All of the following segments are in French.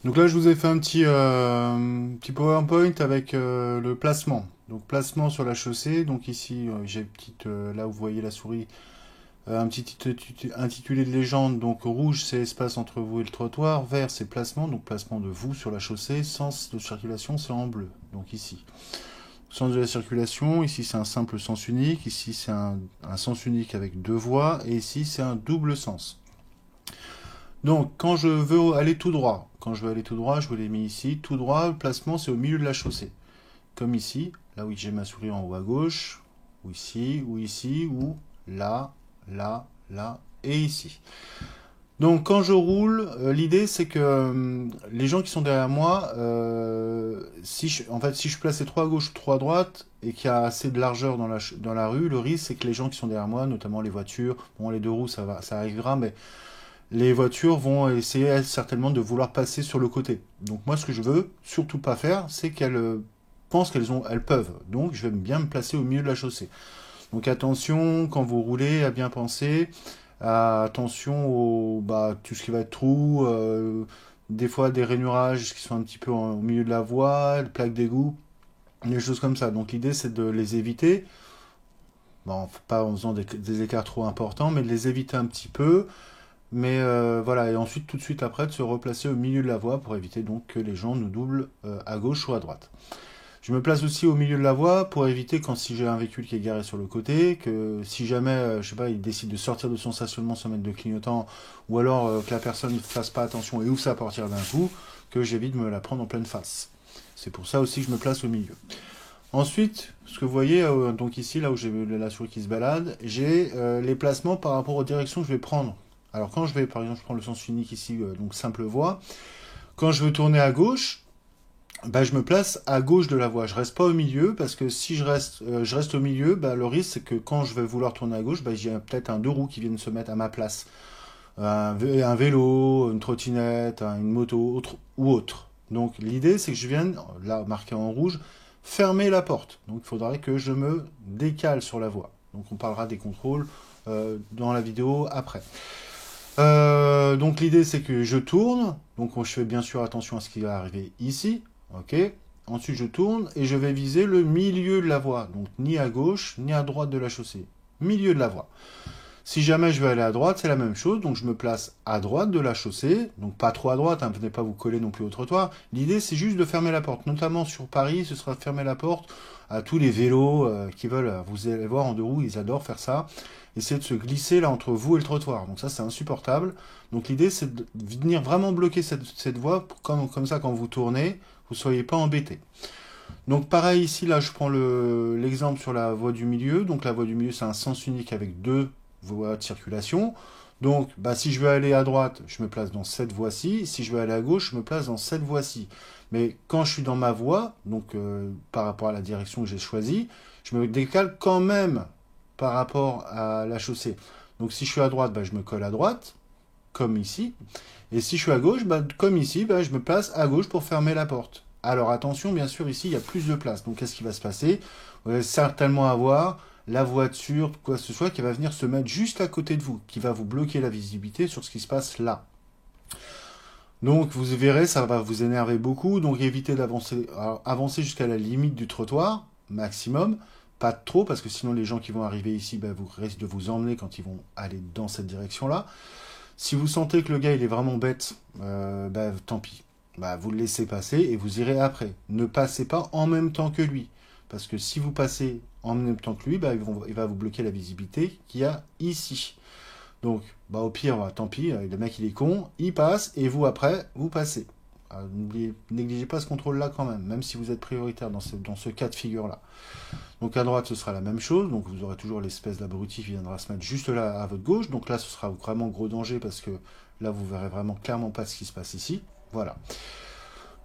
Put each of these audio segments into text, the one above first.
Donc là, je vous ai fait un petit PowerPoint avec le placement. Donc placement sur la chaussée. Donc ici, j'ai petite, là où vous voyez la souris, un petit intitulé de légende. Donc rouge, c'est espace entre vous et le trottoir. Vert, c'est placement. Donc placement de vous sur la chaussée. Sens de circulation, c'est en bleu. Donc ici. Sens de la circulation, ici c'est un simple sens unique, ici c'est un sens unique avec deux voies, et ici c'est un double sens. Donc, quand je veux aller tout droit, je vous l'ai mis ici, tout droit, le placement c'est au milieu de la chaussée. Comme ici, là où j'ai ma souris en haut à gauche, ou ici, ou là, là, là, et ici. Donc, quand je roule, l'idée c'est que les gens qui sont derrière moi, en fait, si je suis placé trop à gauche ou trop à droite, et qu'il y a assez de largeur dans la rue, le risque c'est que les gens qui sont derrière moi, notamment les voitures, bon, les deux roues, ça arrivera, mais les voitures vont essayer certainement de vouloir passer sur le côté. Donc moi, ce que je veux surtout pas faire, c'est qu'elles pensent elles peuvent. Donc je vais bien me placer au milieu de la chaussée. Donc attention, quand vous roulez, à bien penser. Attention au tout ce qui va être trou, des fois des rainurages qui sont un petit peu au milieu de la voie, les plaques d'égout, des choses comme ça. Donc l'idée, c'est de les éviter. Bon, pas en faisant des écarts trop importants, mais de les éviter un petit peu. Mais voilà, et ensuite, tout de suite après, de se replacer au milieu de la voie pour éviter donc que les gens nous doublent à gauche ou à droite. Je me place aussi au milieu de la voie pour éviter quand si j'ai un véhicule qui est garé sur le côté, que si jamais, je sais pas, il décide de sortir de son stationnement sans mettre de clignotant, ou alors que la personne ne fasse pas attention et ouvre sa portière d'un coup, que j'évite de me la prendre en pleine face. C'est pour ça aussi que je me place au milieu. Ensuite, ce que vous voyez, donc ici, là où j'ai la souris qui se balade, j'ai les placements par rapport aux directions que je vais prendre. Alors quand je vais, par exemple, je prends le sens unique ici, donc simple voie, quand je veux tourner à gauche, je me place à gauche de la voie. Je reste pas au milieu, parce que si je reste au milieu, le risque c'est que quand je vais vouloir tourner à gauche, j'ai peut-être un deux roues qui viennent se mettre à ma place. Un vélo, une trottinette, une moto, ou autre. Donc l'idée c'est que je vienne, là marqué en rouge, fermer la porte. Donc il faudrait que je me décale sur la voie. Donc on parlera des contrôles dans la vidéo après. Donc l'idée c'est que je tourne, donc je fais bien sûr attention à ce qui va arriver ici, ok. Ensuite je tourne et je vais viser le milieu de la voie, donc ni à gauche ni à droite de la chaussée, milieu de la voie. Si jamais je veux aller à droite, c'est la même chose, donc je me place à droite de la chaussée, donc pas trop à droite, hein, venez pas vous coller non plus au trottoir. L'idée c'est juste de fermer la porte, notamment sur Paris, ce sera de fermer la porte à tous les vélos qui veulent, vous allez voir en deux roues, ils adorent faire ça. Essayer de se glisser là entre vous et le trottoir. Donc ça c'est insupportable. Donc l'idée c'est de venir vraiment bloquer cette voie pour comme ça quand vous tournez, vous ne soyez pas embêté. Donc pareil ici, là je prends l'exemple sur la voie du milieu. Donc la voie du milieu c'est un sens unique avec deux voies de circulation. Donc si je veux aller à droite, je me place dans cette voie-ci. Si je veux aller à gauche, je me place dans cette voie-ci. Mais quand je suis dans ma voie, donc par rapport à la direction que j'ai choisie, je me décale quand même par rapport à la chaussée. Donc si je suis à droite, je me colle à droite, comme ici. Et si je suis à gauche, comme ici, je me place à gauche pour fermer la porte. Alors attention, bien sûr, ici, il y a plus de place. Donc qu'est-ce qui va se passer? Vous allez certainement avoir la voiture, quoi que ce soit, qui va venir se mettre juste à côté de vous, qui va vous bloquer la visibilité sur ce qui se passe là. Donc vous verrez, ça va vous énerver beaucoup, donc évitez d'avancer avancer jusqu'à la limite du trottoir, maximum, pas trop, parce que sinon les gens qui vont arriver ici vous risquent de vous emmener quand ils vont aller dans cette direction-là. Si vous sentez que le gars il est vraiment bête, tant pis. Vous le laissez passer et vous irez après. Ne passez pas en même temps que lui. Parce que si vous passez en même temps que lui, il va vous bloquer la visibilité qu'il y a ici. Donc, au pire, tant pis, le mec il est con, il passe, et vous après, vous passez. Négligez pas ce contrôle-là quand même, même si vous êtes prioritaire dans ce cas de figure-là. Donc à droite, ce sera la même chose, donc vous aurez toujours l'espèce d'abruti qui viendra se mettre juste là à votre gauche, donc là ce sera vraiment gros danger parce que là vous verrez vraiment clairement pas ce qui se passe ici. Voilà.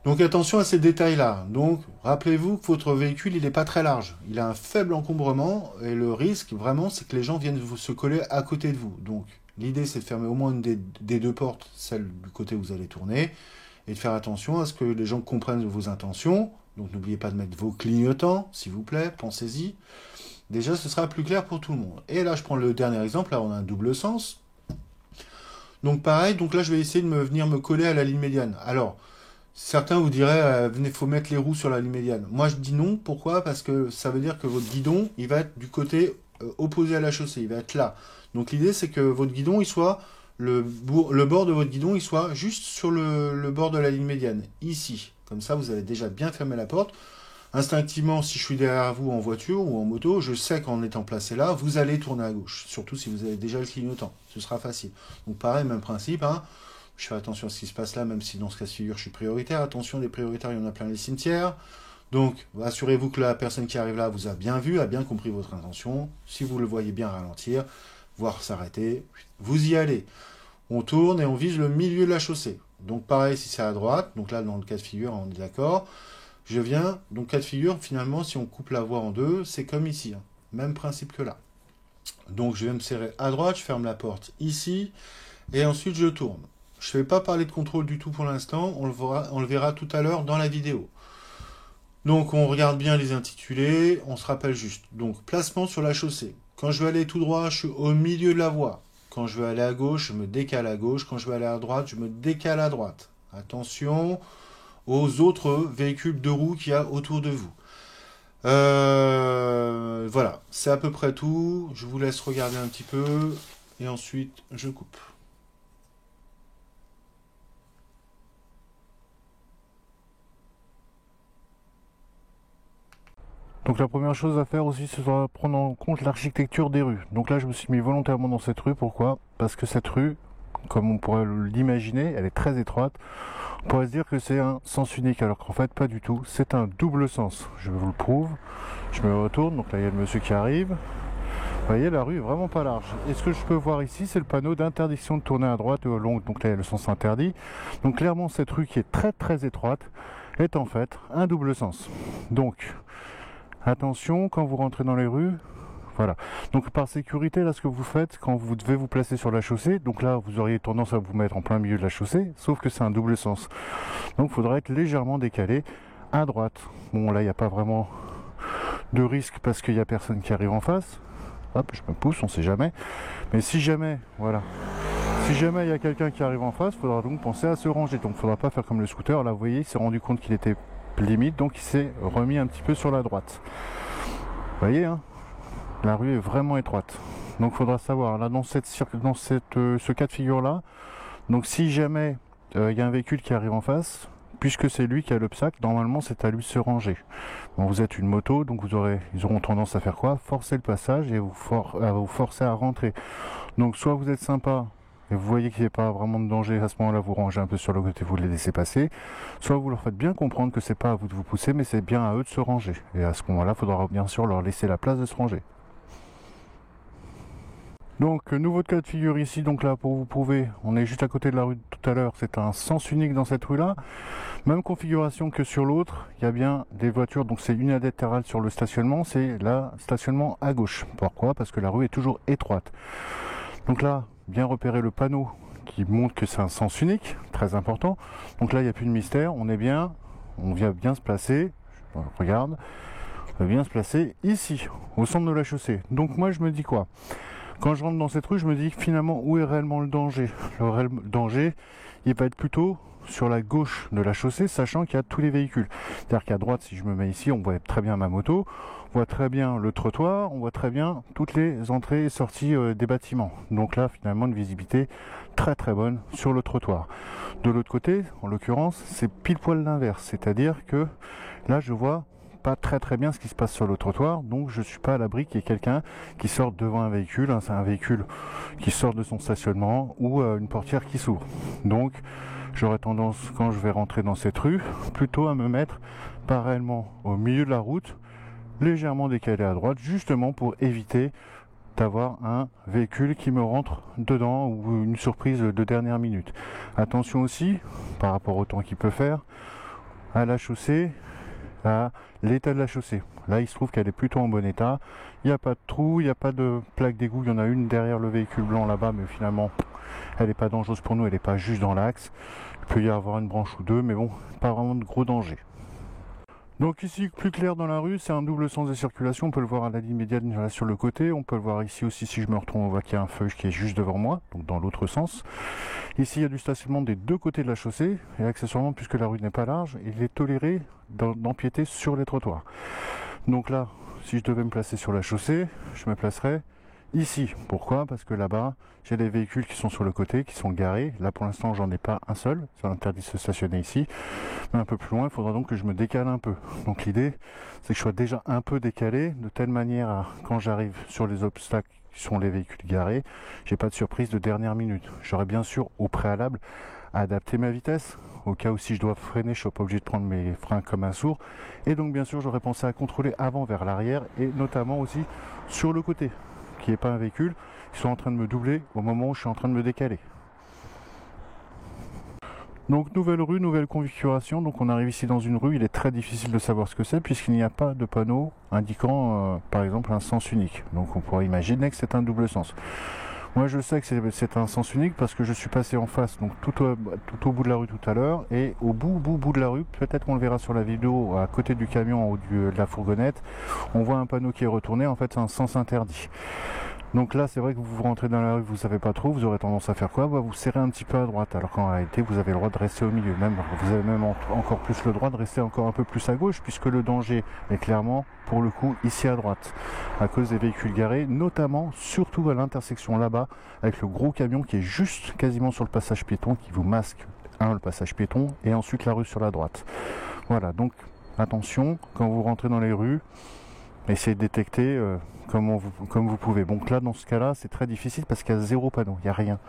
Donc attention à ces détails-là. Donc rappelez-vous que votre véhicule il n'est pas très large. Il a un faible encombrement et le risque vraiment c'est que les gens viennent se coller à côté de vous. Donc l'idée c'est de fermer au moins une des deux portes, celle du côté où vous allez tourner, et de faire attention à ce que les gens comprennent vos intentions. Donc n'oubliez pas de mettre vos clignotants, s'il vous plaît, pensez-y. Déjà ce sera plus clair pour tout le monde. Et là je prends le dernier exemple, là on a un double sens. Donc pareil, donc là je vais essayer de venir me coller à la ligne médiane. Alors, Certains vous diraient, venez, faut mettre les roues sur la ligne médiane. Moi, je dis non. Pourquoi? Parce que ça veut dire que votre guidon, il va être du côté opposé à la chaussée. Il va être là. Donc l'idée, c'est que votre guidon, il soit le bord de votre guidon, il soit juste sur le bord de la ligne médiane, ici. Comme ça, vous avez déjà bien fermé la porte. Instinctivement, si je suis derrière vous en voiture ou en moto, je sais qu'en étant placé là, vous allez tourner à gauche. Surtout si vous avez déjà le clignotant. Ce sera facile. Donc pareil, même principe, hein. Je fais attention à ce qui se passe là, même si dans ce cas de figure, je suis prioritaire. Attention, des prioritaires, il y en a plein les cimetières. Donc, assurez-vous que la personne qui arrive là vous a bien vu, a bien compris votre intention. Si vous le voyez bien ralentir, voire s'arrêter, vous y allez. On tourne et on vise le milieu de la chaussée. Donc pareil, si c'est à droite, donc là dans le cas de figure, on est d'accord. Je viens, donc cas de figure, finalement, si on coupe la voie en deux, c'est comme ici. Hein. Même principe que là. Donc je vais me serrer à droite, je ferme la porte ici, et ensuite je tourne. Je ne vais pas parler de contrôle du tout pour l'instant, on le verra tout à l'heure dans la vidéo. Donc on regarde bien les intitulés, on se rappelle juste. Donc placement sur la chaussée. Quand je veux aller tout droit, je suis au milieu de la voie. Quand je veux aller à gauche, je me décale à gauche. Quand je veux aller à droite, je me décale à droite. Attention aux autres véhicules de roues qu'il y a autour de vous. Voilà, c'est à peu près tout. Je vous laisse regarder un petit peu et ensuite je coupe. Donc la première chose à faire aussi, c'est de prendre en compte l'architecture des rues. Donc là, je me suis mis volontairement dans cette rue. Pourquoi? Parce que cette rue, comme on pourrait l'imaginer, elle est très étroite. On pourrait se dire que c'est un sens unique, alors qu'en fait, pas du tout. C'est un double sens. Je vous le prouve. Je me retourne. Donc là, il y a le monsieur qui arrive. Vous voyez, la rue est vraiment pas large. Et ce que je peux voir ici, c'est le panneau d'interdiction de tourner à droite ou à longue. Donc là, il y a le sens interdit. Donc clairement, cette rue qui est très très étroite est en fait un double sens. Donc attention quand vous rentrez dans les rues, voilà. Donc par sécurité, là ce que vous faites quand vous devez vous placer sur la chaussée, donc là vous auriez tendance à vous mettre en plein milieu de la chaussée, sauf que c'est un double sens. Donc il faudra être légèrement décalé à droite. Bon là il n'y a pas vraiment de risque parce qu'il n'y a personne qui arrive en face. Hop, je me pousse, on sait jamais. Mais si jamais, voilà. Si jamais il y a quelqu'un qui arrive en face, il faudra donc penser à se ranger. Donc il ne faudra pas faire comme le scooter. Là vous voyez, il s'est rendu compte qu'il était limite, donc il s'est remis un petit peu sur la droite. Vous voyez, hein, la rue est vraiment étroite. Donc il faudra savoir, là dans ce cas de figure là, donc si jamais il y a un véhicule qui arrive en face, puisque c'est lui qui a l'obstacle, normalement c'est à lui de se ranger. Bon, vous êtes une moto, donc ils auront tendance à faire quoi? Forcer le passage et vous forcer à rentrer. Donc soit vous êtes sympa, et vous voyez qu'il n'y a pas vraiment de danger, à ce moment-là vous rangez un peu sur le côté, vous les laissez passer, soit vous leur faites bien comprendre que c'est pas à vous de vous pousser, mais c'est bien à eux de se ranger. Et à ce moment-là, il faudra bien sûr leur laisser la place de se ranger. Donc nouveau cas de figure ici, donc là pour vous prouver, on est juste à côté de la rue de tout à l'heure, c'est un sens unique dans cette rue-là. Même configuration que sur l'autre, il y a bien des voitures, donc c'est unilatéral sur le stationnement, c'est là stationnement à gauche. Pourquoi? Parce que la rue est toujours étroite. Donc là, bien repérer le panneau qui montre que c'est un sens unique, très important. Donc là, il n'y a plus de mystère, on vient bien se placer, regarde, on va bien se placer ici, au centre de la chaussée. Donc moi, je me dis quoi? Quand je rentre dans cette rue, je me dis finalement où est réellement le danger. Le réel danger, il va être plutôt sur la gauche de la chaussée, sachant qu'il y a tous les véhicules. C'est-à-dire qu'à droite, si je me mets ici, on voit très bien ma moto, on voit très bien le trottoir, on voit très bien toutes les entrées et sorties des bâtiments. Donc là, finalement, une visibilité très très bonne sur le trottoir. De l'autre côté, en l'occurrence, c'est pile poil l'inverse. C'est-à-dire que là, je vois pas très très bien ce qui se passe sur le trottoir, donc je suis pas à l'abri qu'il y ait quelqu'un qui sorte devant un véhicule, hein, c'est un véhicule qui sort de son stationnement ou une portière qui s'ouvre. Donc j'aurais tendance, quand je vais rentrer dans cette rue, plutôt à me mettre parallèlement au milieu de la route, légèrement décalé à droite, justement pour éviter d'avoir un véhicule qui me rentre dedans ou une surprise de dernière minute. Attention aussi, par rapport au temps qu'il peut faire, à la chaussée, à l'état de la chaussée. Là, il se trouve qu'elle est plutôt en bon état. Il n'y a pas de trou, il n'y a pas de plaque d'égout. Il y en a une derrière le véhicule blanc là-bas, mais finalement, elle n'est pas dangereuse pour nous. Elle n'est pas juste dans l'axe. Il peut y avoir une branche ou deux, mais bon, pas vraiment de gros danger. Donc ici, plus clair dans la rue, c'est un double sens de circulation. On peut le voir à la ligne médiane là, sur le côté. On peut le voir ici aussi, si je me retourne, on voit qu'il y a un feu qui est juste devant moi, donc dans l'autre sens. Ici, il y a du stationnement des deux côtés de la chaussée, et accessoirement, puisque la rue n'est pas large, il est toléré d'empiéter sur les trottoirs. Donc là, si je devais me placer sur la chaussée, je me placerais ici. Pourquoi? Parce que là-bas, j'ai des véhicules qui sont sur le côté, qui sont garés. Là, pour l'instant, j'en ai pas un seul. C'est interdit de se stationner ici. Mais un peu plus loin, il faudra donc que je me décale un peu. Donc l'idée, c'est que je sois déjà un peu décalé, de telle manière à, quand j'arrive sur les obstacles qui sont les véhicules garés, j'ai pas de surprise de dernière minute. J'aurais bien sûr, au préalable, adapté ma vitesse, au cas où si je dois freiner, je suis pas obligé de prendre mes freins comme un sourd. Et donc bien sûr, j'aurais pensé à contrôler avant vers l'arrière, et notamment aussi sur le côté, qui n'est pas un véhicule qui soit en train de me doubler au moment où je suis en train de me décaler. Donc nouvelle rue, nouvelle configuration. Donc on arrive ici dans une rue, il est très difficile de savoir ce que c'est puisqu'il n'y a pas de panneau indiquant par exemple un sens unique. Donc on pourrait imaginer que c'est un double sens. Moi je sais que c'est un sens unique parce que je suis passé en face, donc tout au bout de la rue tout à l'heure, et au bout de la rue, peut-être qu'on le verra sur la vidéo, à côté du camion, en haut de la fourgonnette, on voit un panneau qui est retourné, en fait c'est un sens interdit. Donc là c'est vrai que vous rentrez dans la rue, vous savez pas trop, vous aurez tendance à faire quoi? Vous serrez un petit peu à droite, alors qu'en réalité vous avez le droit de rester au milieu, vous avez même encore plus le droit de rester encore un peu plus à gauche, puisque le danger est clairement pour le coup ici à droite, à cause des véhicules garés, notamment surtout à l'intersection là-bas, avec le gros camion qui est juste quasiment sur le passage piéton, qui vous masque le passage piéton, et ensuite la rue sur la droite. Voilà, donc attention, quand vous rentrez dans les rues, essayez de détecter comme vous pouvez. Donc là, dans ce cas-là, c'est très difficile parce qu'il y a zéro panneau, il n'y a rien.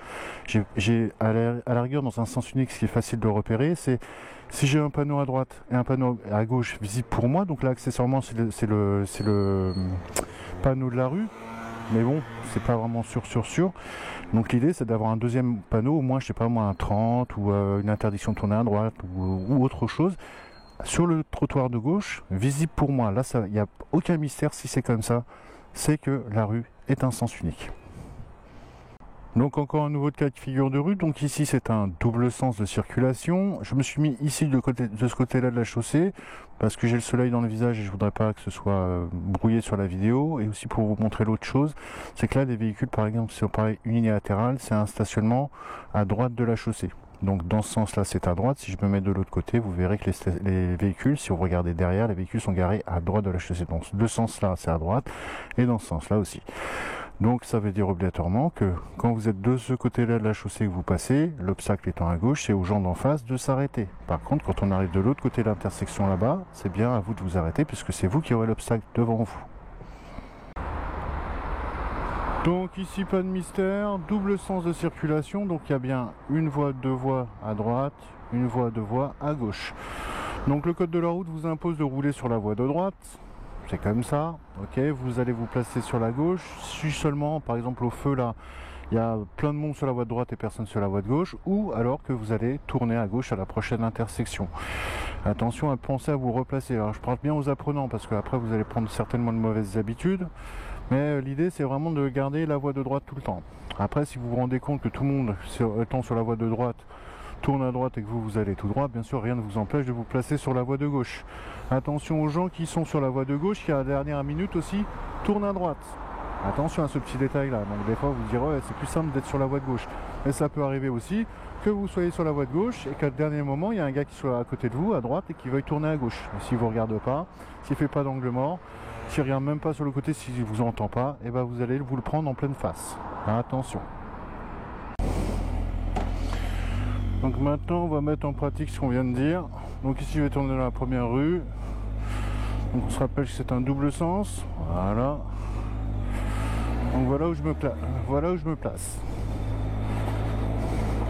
J'ai à la rigueur, dans un sens unique, ce qui est facile de repérer, c'est si j'ai un panneau à droite et un panneau à gauche visible pour moi, donc là, accessoirement, c'est le panneau de la rue, mais bon, c'est pas vraiment sûr. Donc l'idée, c'est d'avoir un deuxième panneau, au moins, je sais pas moi, un 30 ou une interdiction de tourner à droite ou autre chose, sur le trottoir de gauche, visible pour moi. Là, il n'y a aucun mystère si c'est comme ça, c'est que la rue est un sens unique. Donc encore un nouveau cas de figure de rue. Donc ici c'est un double sens de circulation. Je me suis mis ici de ce côté-là de la chaussée parce que j'ai le soleil dans le visage et je voudrais pas que ce soit brouillé sur la vidéo. Et aussi pour vous montrer l'autre chose, c'est que là les véhicules par exemple, si on parlait unilatéral, c'est un stationnement à droite de la chaussée. Donc dans ce sens-là, c'est à droite. Si je me mets de l'autre côté, vous verrez que les véhicules, si vous regardez derrière, les véhicules sont garés à droite de la chaussée. Donc de ce sens-là, c'est à droite, et dans ce sens-là aussi. Donc ça veut dire obligatoirement que quand vous êtes de ce côté-là de la chaussée que vous passez, l'obstacle étant à gauche, c'est aux gens d'en face de s'arrêter. Par contre, quand on arrive de l'autre côté de l'intersection là-bas, c'est bien à vous de vous arrêter puisque c'est vous qui aurez l'obstacle devant vous. Donc ici pas de mystère, double sens de circulation, donc il y a bien une voie, deux voies à droite, une voie, deux voies à gauche. Donc le code de la route vous impose de rouler sur la voie de droite, c'est comme ça, ok, vous allez vous placer sur la gauche, si seulement par exemple au feu là, il y a plein de monde sur la voie de droite et personne sur la voie de gauche, ou alors que vous allez tourner à gauche à la prochaine intersection. Attention à penser à vous replacer, alors je parle bien aux apprenants parce que après vous allez prendre certainement de mauvaises habitudes. Mais l'idée c'est vraiment de garder la voie de droite tout le temps. Après si vous vous rendez compte que tout le monde étant sur la voie de droite tourne à droite et que vous allez tout droit, bien sûr rien ne vous empêche de vous placer sur la voie de gauche. Attention aux gens qui sont sur la voie de gauche qui à la dernière minute aussi tournent à droite. Attention à ce petit détail là, donc des fois vous direz ouais, c'est plus simple d'être sur la voie de gauche. Mais ça peut arriver aussi que vous soyez sur la voie de gauche et qu'à le dernier moment il y a un gars qui soit à côté de vous à droite et qui veuille tourner à gauche. Et s'il vous regarde pas, s'il fait pas d'angle mort, s'il regarde même pas sur le côté, s'il vous entend pas, et ben vous allez vous le prendre en pleine face. Attention. Donc maintenant on va mettre en pratique ce qu'on vient de dire. Donc ici je vais tourner dans la première rue. Donc on se rappelle que c'est un double sens. Voilà. Donc voilà où je me place.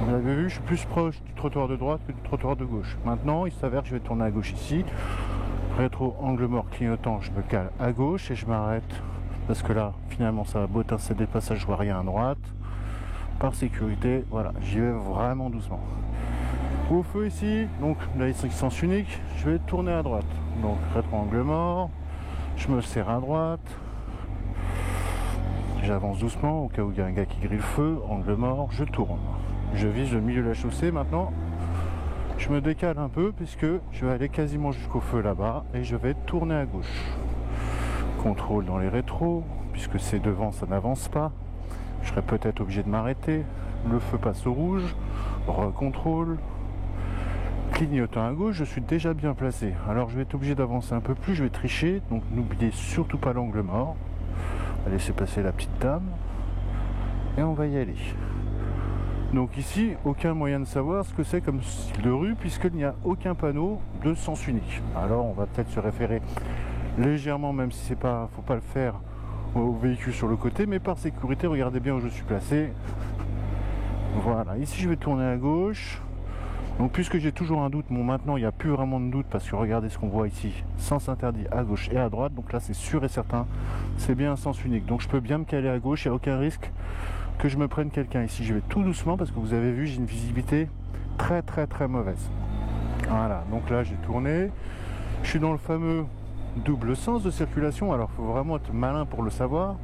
Vous avez vu, je suis plus proche du trottoir de droite que du trottoir de gauche. Maintenant, il s'avère que je vais tourner à gauche ici. Rétro, angle mort, clignotant, je me cale à gauche et je m'arrête. Parce que là, finalement, ça va botasser des passages, je vois rien à droite. Par sécurité, voilà, j'y vais vraiment doucement. Au feu ici, donc là, il est sens unique, je vais tourner à droite. Donc, rétro, angle mort, je me serre à droite. J'avance doucement au cas où il y a un gars qui grille le feu, angle mort, je tourne. Je vise le milieu de la chaussée maintenant. Je me décale un peu puisque je vais aller quasiment jusqu'au feu là-bas et je vais tourner à gauche. Contrôle dans les rétros, puisque c'est devant, ça n'avance pas. je serais peut-être obligé de m'arrêter. Le feu passe au rouge, recontrôle. Clignotant à gauche, je suis déjà bien placé. Alors je vais être obligé d'avancer un peu plus, je vais tricher, donc n'oubliez surtout pas l'angle mort. On va laisser passer la petite dame et on va y aller. Donc ici, aucun moyen de savoir ce que c'est comme style de rue puisqu'il n'y a aucun panneau de sens unique. Alors on va peut-être se référer légèrement, même si c'est pas, faut pas le faire au véhicule sur le côté, mais par sécurité, regardez bien où je suis placé. Voilà, ici je vais tourner à gauche. Donc puisque j'ai toujours un doute, bon maintenant il n'y a plus vraiment de doute parce que regardez ce qu'on voit ici, sens interdit à gauche et à droite, donc là c'est sûr et certain, c'est bien un sens unique. Donc je peux bien me caler à gauche, il n'y a aucun risque que je me prenne quelqu'un. Ici je vais tout doucement parce que vous avez vu, j'ai une visibilité très mauvaise. Voilà, donc là j'ai tourné, je suis dans le fameux double sens de circulation, alors il faut vraiment être malin pour le savoir.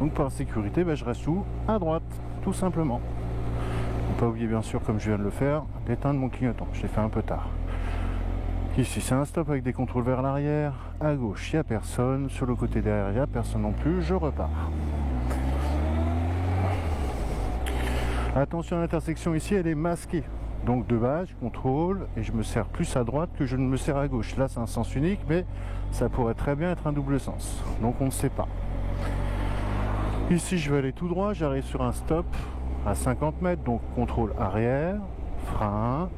Donc par sécurité, je reste où? À droite, tout simplement. Pas oublier bien sûr, comme je viens de le faire, d'éteindre mon clignotant. Je l'ai fait un peu tard. Ici c'est un stop avec des contrôles vers l'arrière. À gauche il n'y a personne. Sur le côté derrière il n'y a personne non plus. Je repars. Attention, l'intersection ici elle est masquée. Donc de base je contrôle et je me sers plus à droite que je ne me sers à gauche. Là c'est un sens unique mais ça pourrait très bien être un double sens. Donc on ne sait pas. Ici je vais aller tout droit. J'arrive sur un stop à 50 mètres, donc contrôle arrière, frein,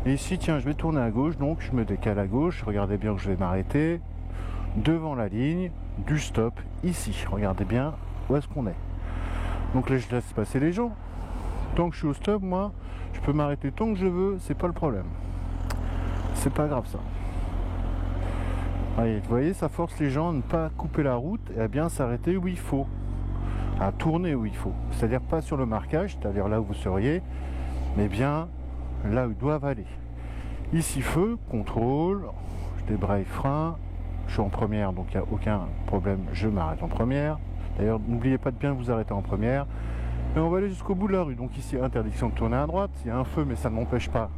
et ici tiens je vais tourner à gauche, donc je me décale à gauche, regardez bien que je vais m'arrêter devant la ligne du stop, ici, regardez bien où est-ce qu'on est. Donc là je laisse passer les gens, tant que je suis au stop, moi je peux m'arrêter tant que je veux, c'est pas le problème, c'est pas grave ça. Allez, vous voyez, ça force les gens à ne pas couper la route et à bien s'arrêter où il faut, à tourner où il faut, c'est-à-dire pas sur le marquage, c'est-à-dire là où vous seriez, mais bien là où ils doivent aller. Ici feu, contrôle, je débraye, frein, je suis en première donc il n'y a aucun problème, je m'arrête en première. D'ailleurs n'oubliez pas de bien vous arrêter en première. Et on va aller jusqu'au bout de la rue, donc ici interdiction de tourner à droite, il y a un feu mais ça ne m'empêche pas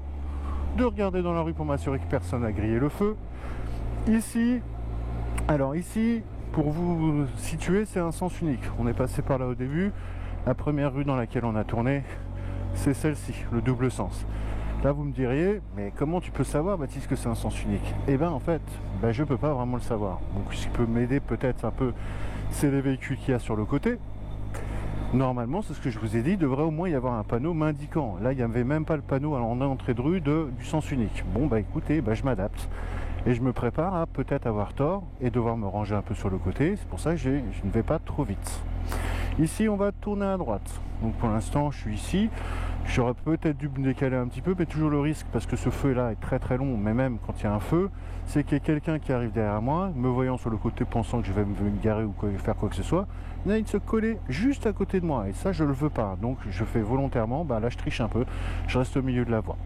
de regarder dans la rue pour m'assurer que personne n'a grillé le feu. Ici, alors ici, pour vous situer, c'est un sens unique. On est passé par là au début. La première rue dans laquelle on a tourné, c'est celle-ci, le double sens. Là, vous me diriez, mais comment tu peux savoir, Baptiste, que c'est un sens unique? Eh bien, en fait, je ne peux pas vraiment le savoir. Donc, ce qui peut m'aider peut-être un peu, c'est les véhicules qu'il y a sur le côté. Normalement, c'est ce que je vous ai dit, il devrait au moins y avoir un panneau m'indiquant. Là, il n'y avait même pas le panneau à l'entrée de rue du sens unique. Bon, écoutez, je m'adapte. Et je me prépare à peut-être avoir tort et devoir me ranger un peu sur le côté. C'est pour ça que je ne vais pas trop vite. Ici, on va tourner à droite. Donc pour l'instant, je suis ici. J'aurais peut-être dû me décaler un petit peu, mais toujours le risque, parce que ce feu-là est très long, mais même quand il y a un feu, c'est qu'il y a quelqu'un qui arrive derrière moi, me voyant sur le côté, pensant que je vais me garer ou faire quoi que ce soit, il vient de se coller juste à côté de moi. Et ça, je le veux pas. Donc je fais volontairement, là je triche un peu, je reste au milieu de la voie.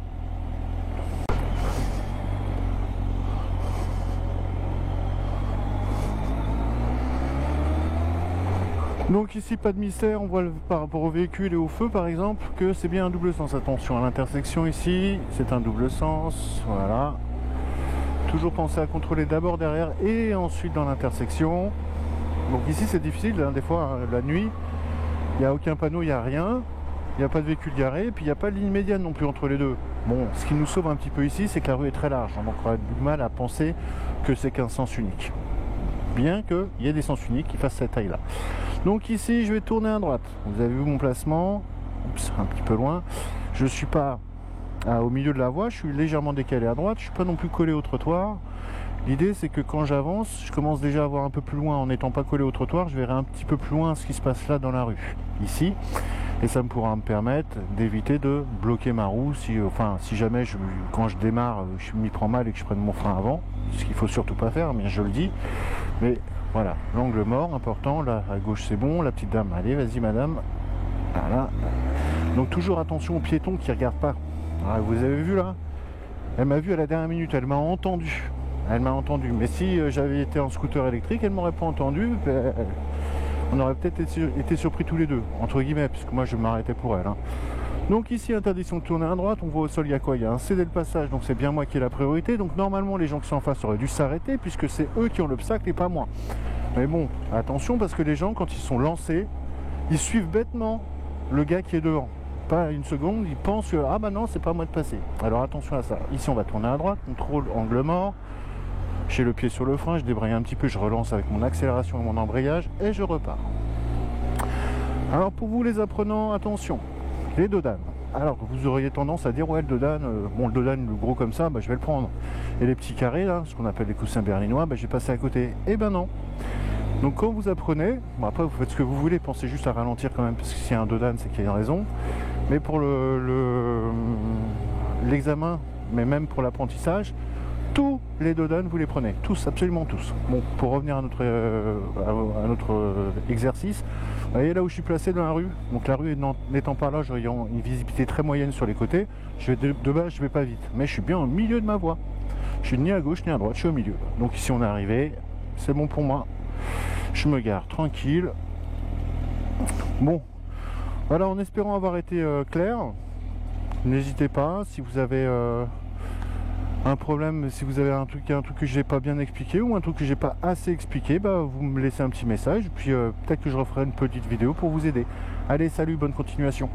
Donc ici pas de mystère, on voit par rapport au véhicule et au feu par exemple que c'est bien un double sens. Attention à l'intersection ici, c'est un double sens, voilà. Toujours penser à contrôler d'abord derrière et ensuite dans l'intersection. Donc ici c'est difficile, hein, des fois la nuit, il n'y a aucun panneau, il n'y a rien, il n'y a pas de véhicule garé, et puis il n'y a pas de ligne médiane non plus entre les deux. Bon, ce qui nous sauve un petit peu ici, c'est que la rue est très large, donc on a du mal à penser que c'est qu'un sens unique. Bien qu'il y ait des sens uniques qui fassent cette taille-là. Donc ici, je vais tourner à droite. Vous avez vu mon placement. Oups, un petit peu loin. Je ne suis pas au milieu de la voie, je suis légèrement décalé à droite. Je ne suis pas non plus collé au trottoir. L'idée, c'est que quand j'avance, je commence déjà à voir un peu plus loin en n'étant pas collé au trottoir. Je verrai un petit peu plus loin ce qui se passe là dans la rue, ici. Et ça me pourra me permettre d'éviter de bloquer ma roue si jamais quand je démarre, je m'y prends mal et que je prenne mon frein avant. Ce qu'il ne faut surtout pas faire, mais je le dis. Mais voilà, l'angle mort, important. Là, à gauche, c'est bon. La petite dame, allez, vas-y, madame. Voilà. Donc, toujours attention aux piétons qui ne regardent pas. Alors, vous avez vu là? Elle m'a vu à la dernière minute. Elle m'a entendu. Elle m'a entendu. Mais si j'avais été en scooter électrique, elle ne m'aurait pas entendu. On aurait peut-être été surpris tous les deux, entre guillemets, puisque moi, je m'arrêtais pour elle. Hein. Donc ici, interdiction de tourner à droite, on voit au sol, il y a quoi? Il y a un cédé le passage, donc c'est bien moi qui ai la priorité. Donc normalement, les gens qui sont en face auraient dû s'arrêter, puisque c'est eux qui ont l'obstacle et pas moi. Mais bon, attention, parce que les gens, quand ils sont lancés, ils suivent bêtement le gars qui est devant. Pas une seconde, il pense que ah bah non, c'est pas à moi de passer. Alors attention à ça. Ici on va tourner à droite, contrôle angle mort. J'ai le pied sur le frein, je débraye un petit peu, je relance avec mon accélération et mon embrayage et je repars. Alors pour vous les apprenants, attention, les dodanes. Alors vous auriez tendance à dire ouais le dodane, bon le dodane le gros comme ça, bah, je vais le prendre. Et les petits carrés là, ce qu'on appelle les coussins berlinois, bah, j'ai passé à côté. Et ben non. Donc quand vous apprenez, bon après vous faites ce que vous voulez, pensez juste à ralentir quand même, parce que s'il y a un dodane c'est qu'il y a une raison. Mais pour l'examen, mais même pour l'apprentissage, tous les dodanes vous les prenez, tous, absolument tous. Bon, pour revenir à notre exercice, vous voyez là où je suis placé dans la rue, donc la rue n'étant pas là, j'aurais une visibilité très moyenne sur les côtés, de base je vais pas vite, mais je suis bien au milieu de ma voie. Je suis ni à gauche ni à droite, je suis au milieu. Donc ici on est arrivé, c'est bon pour moi. Je me gare tranquille. Bon, voilà, en espérant avoir été clair, n'hésitez pas, si vous avez un problème, si vous avez un truc que j'ai pas bien expliqué ou un truc que j'ai pas assez expliqué, bah, vous me laissez un petit message, puis peut-être que je referai une petite vidéo pour vous aider. Allez, salut, bonne continuation.